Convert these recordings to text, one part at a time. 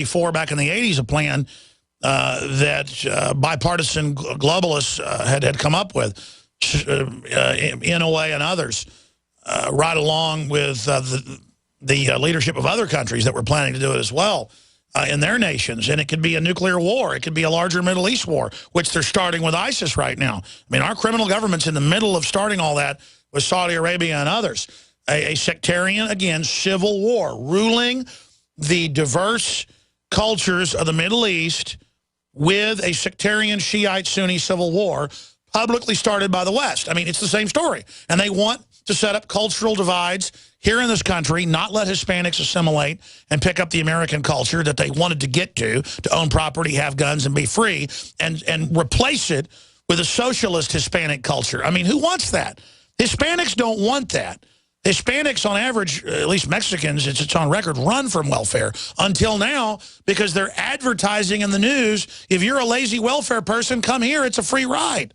before, back in the 80s, a plan that bipartisan globalists had come up with, Inouye and others, right along with the leadership of other countries that were planning to do it as well in their nations. And it could be a nuclear war. It could be a larger Middle East war, which they're starting with ISIS right now. I mean, our criminal government's in the middle of starting all that with Saudi Arabia and others. A sectarian, again, civil war, ruling the diverse cultures of the Middle East with a sectarian Shiite Sunni civil war publicly started by the West. I mean, it's the same story. And they want to set up cultural divides here in this country, not let Hispanics assimilate and pick up the American culture that they wanted to get to own property, have guns, and be free, and replace it with a socialist Hispanic culture. I mean, who wants that? Hispanics don't want that. Hispanics, on average, at least Mexicans, it's on record, run from welfare until now because they're advertising in the news, if you're a lazy welfare person, come here, it's a free ride.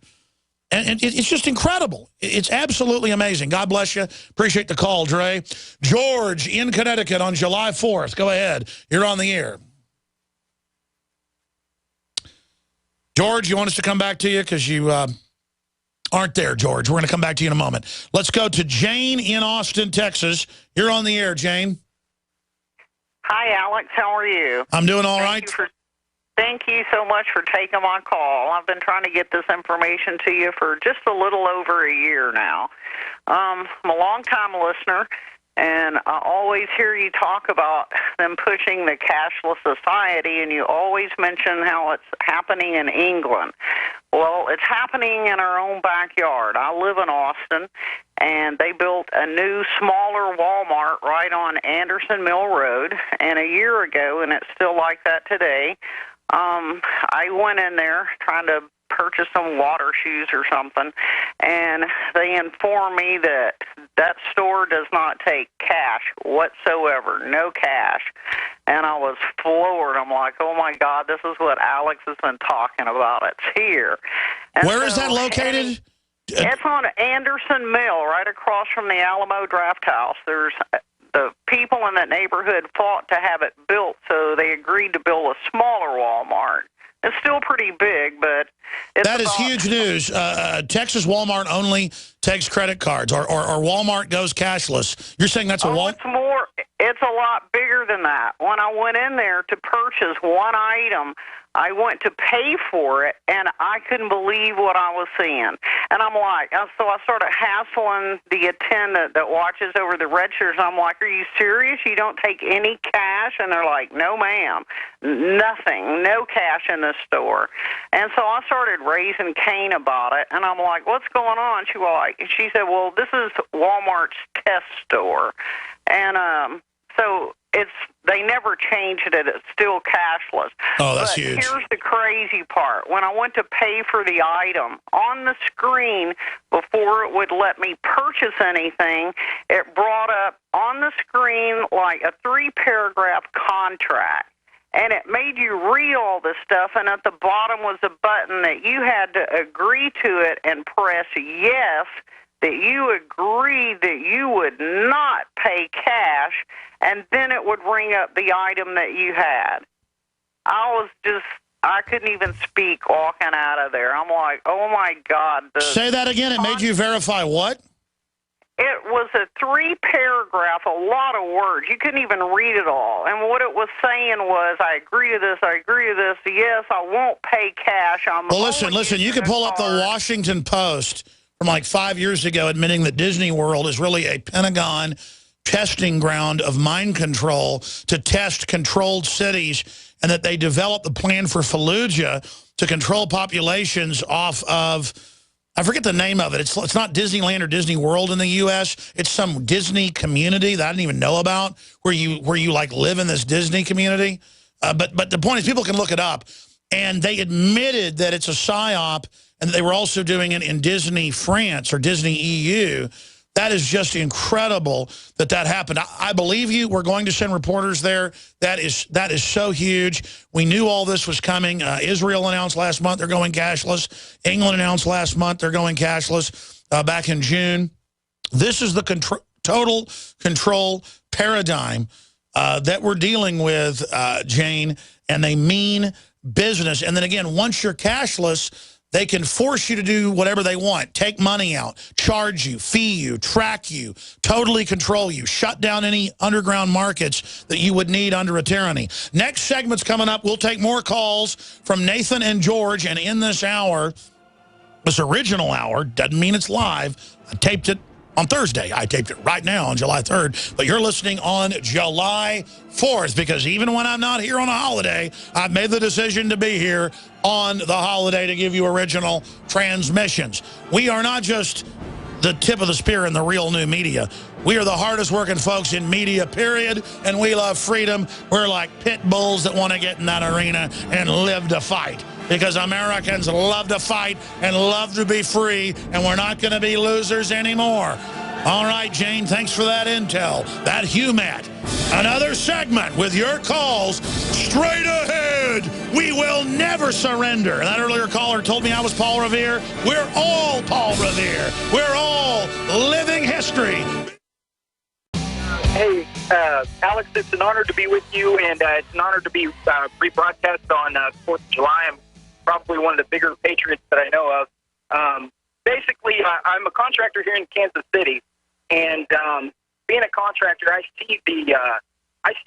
And it's just incredible. It's absolutely amazing. God bless you. Appreciate the call, Dre. George in Connecticut on July 4th. Go ahead. You're on the air. George, you want us to come back to you because you aren't there, George. We're going to come back to you in a moment. Let's go to Jane in Austin, Texas. You're on the air, Jane. Hi, Alex. How are you? I'm doing all right. Thank you so much for taking my call. I've been trying to get this information to you for just a little over a year now. I'm a long-time listener, and I always hear you talk about them pushing the cashless society, and you always mention how it's happening in England. Well, it's happening in our own backyard. I live in Austin, and they built a new, smaller Walmart right on Anderson Mill Road, and a year ago, and it's still like that today, I went in there trying to purchase some water shoes or something, and they informed me that that store does not take cash whatsoever, no cash. And I was floored. I'm like, oh, my God, this is what Alex has been talking about. It's here. And where is that located? It's on Anderson Mill, right across from the Alamo Draft House. There's the people in that neighborhood fought to have it built, so they agreed to build a smaller Walmart. It's still pretty big, but that is huge news. Texas Walmart only takes credit cards, or Walmart goes cashless. You're saying that's a Walmart? It's more. It's a lot bigger than that. When I went in there to purchase one item, I went to pay for it, and I couldn't believe what I was seeing. And I'm like, so I started hassling the attendant that watches over the registers. I'm like, are you serious? You don't take any cash? And they're like, no, ma'am, nothing, no cash in this store. And so I started raising Cain about it, and I'm like, what's going on? She said, well, this is Walmart's test store. And so they never changed it. It's still cashless. Oh, that's huge. Here's the crazy part. When I went to pay for the item, on the screen, before it would let me purchase anything, it brought up on the screen like a 3-paragraph contract. And it made you read all this stuff, and at the bottom was a button that you had to agree to it and press yes, that you agreed that you would not pay cash, and then it would bring up the item that you had. I couldn't even speak walking out of there. I'm like, oh, my God. Say that again. It made you verify what? It was a 3-paragraph, a lot of words. You couldn't even read it all. And what it was saying was, I agree to this, I agree to this, yes, I won't pay cash. Well, listen, you can pull up the Washington Post from like 5 years ago admitting that Disney World is really a Pentagon testing ground of mind control to test controlled cities, and that they developed the plan for Fallujah to control populations off of, I forget the name of it. It's not Disneyland or Disney World in the U.S. It's some Disney community that I didn't even know about, where you like live in this Disney community. But the point is, people can look it up, and they admitted that it's a psyop, and they were also doing it in Disney France or Disney EU. That is just incredible that happened. I believe you. We're going to send reporters there. That is so huge. We knew all this was coming. Israel announced last month they're going cashless. England announced last month they're going cashless back in June. This is the total control paradigm that we're dealing with, Jane, and they mean business. And then again, once you're cashless, they can force you to do whatever they want. Take money out, charge you, fee you, track you, totally control you, shut down any underground markets that you would need under a tyranny. Next segment's coming up. We'll take more calls from Nathan and George. And in this hour, this original hour, doesn't mean it's live. I taped it on Thursday. I taped it right now on July 3rd. But you're listening on July 4th because even when I'm not here on a holiday, I've made the decision to be here on the holiday to give you original transmissions. We are not just the tip of the spear in the real new media. We are the hardest working folks in media, period, and we love freedom. We're like pit bulls that want to get in that arena and live to fight. Because Americans love to fight and love to be free, and we're not going to be losers anymore. All right, Jane, thanks for that intel. That HUMAT. Another segment with your calls straight ahead. We will never surrender. That earlier caller told me I was Paul Revere. We're all Paul Revere. We're all living history. Hey, Alex, it's an honor to be with you, and it's an honor to be rebroadcast on 4th of July. I'm probably one of the bigger patriots that I know of. Basically, I'm a contractor here in Kansas City, and being a contractor, I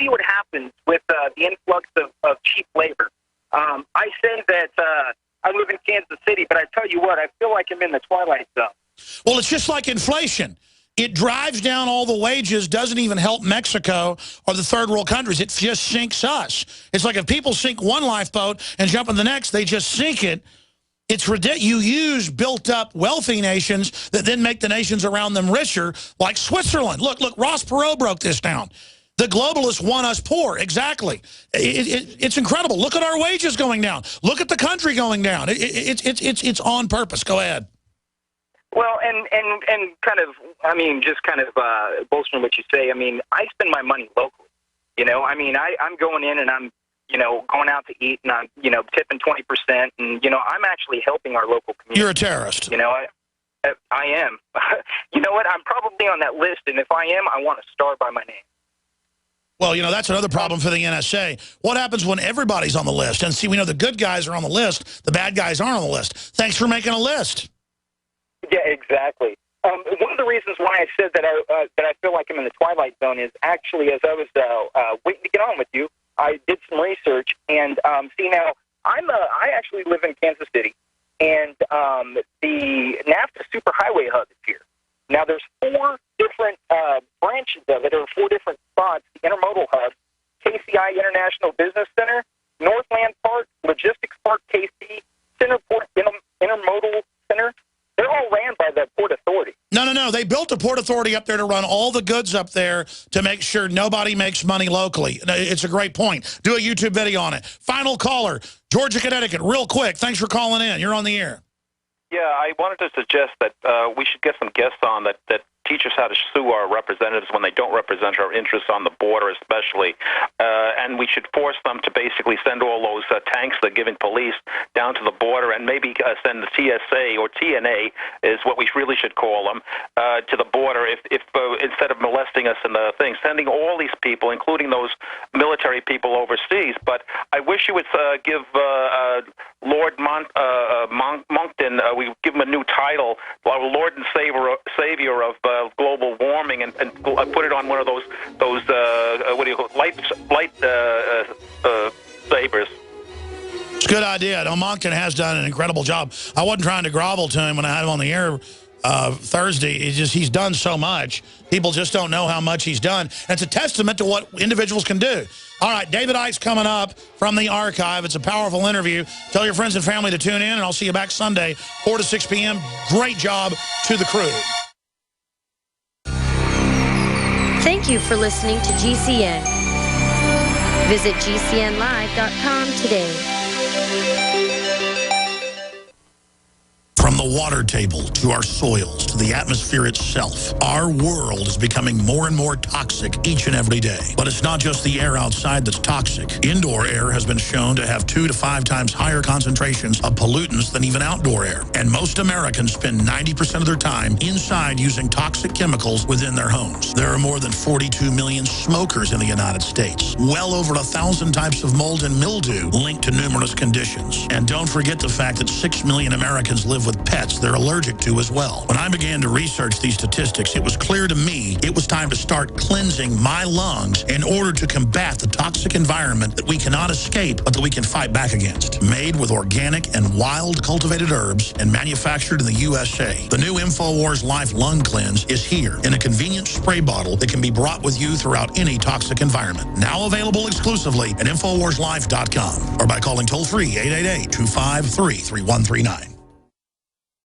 see what happens with the influx of cheap labor. I say that I live in Kansas City, but I tell you what, I feel like I'm in the twilight zone. Well, it's just like inflation. It drives down all the wages, doesn't even help Mexico or the third world countries. It just sinks us. It's like if people sink one lifeboat and jump in the next, they just sink it. It's ridiculous. You use built-up wealthy nations that then make the nations around them richer, like Switzerland. Look, Ross Perot broke this down. The globalists want us poor. Exactly. It's incredible. Look at our wages going down. Look at the country going down. It's on purpose. Go ahead. Well, and kind of, I mean, just kind of bolstering what you say, I mean, I spend my money locally. You know, I mean, I'm going in and I'm, going out to eat and I'm, tipping 20%. And, I'm actually helping our local community. You're a terrorist. I am. You know what? I'm probably on that list. And if I am, I want a star by my name. Well, that's another problem for the NSA. What happens when everybody's on the list? And see, we know the good guys are on the list. The bad guys aren't on the list. Thanks for making a list. Yeah, exactly. One of the reasons why I said that I feel like I'm in the twilight zone is actually as I was waiting to get on with you, I did some research and see now I actually live in Kansas City, and the NAFTA superhighway hub is here. Now there's 4 different branches of it, or 4 different spots: the intermodal hub, KCI International Business Center, Northland Park, Logistics Park KC, Centerport Intermodal Center. They're all ran by the Port Authority. No. They built a Port Authority up there to run all the goods up there to make sure nobody makes money locally. It's a great point. Do a YouTube video on it. Final caller, Georgia, Connecticut, real quick. Thanks for calling in. You're on the air. Yeah, I wanted to suggest that we should get some guests on that teach us how to sue our representatives when they don't represent our interests on the border, especially. And we should force them to basically send all those tanks they're giving police down to the border, and maybe send the TSA or TNA is what we really should call them to the border. If instead of molesting us in the thing, sending all these people, including those military people overseas. But I wish you would give Lord Moncton, we give him a new title, Lord and Savior of global warming, and put it on one of those what do you call it, light sabers. It's a good idea. Moncton has done an incredible job. I wasn't trying to grovel to him when I had him on the air Thursday. He's done so much. People just don't know how much he's done. And it's a testament to what individuals can do. All right, David Icke's coming up from the archive. It's a powerful interview. Tell your friends and family to tune in, and I'll see you back Sunday, 4 to 6 p.m. Great job to the crew. Thank you for listening to GCN. Visit GCNlive.com today. From From the water table to our soils to the atmosphere itself, our world is becoming more and more toxic each and every day. But it's not just the air outside that's toxic. Indoor air has been shown to have 2 to 5 times higher concentrations of pollutants than even outdoor air. And most Americans spend 90% of their time inside using toxic chemicals within their homes. There are more than 42 million smokers in the United States. Well over 1,000 types of mold and mildew linked to numerous conditions. And don't forget the fact that 6 million Americans live with pets they're allergic to as well. When I began to research these statistics, it was clear to me it was time to start cleansing my lungs in order to combat the toxic environment that we cannot escape, but that we can fight back against. Made with organic and wild cultivated herbs and manufactured in the USA, the new InfoWars Life Lung Cleanse is here in a convenient spray bottle that can be brought with you throughout any toxic environment. Now available exclusively at InfoWarsLife.com or by calling toll-free 888-253-3139.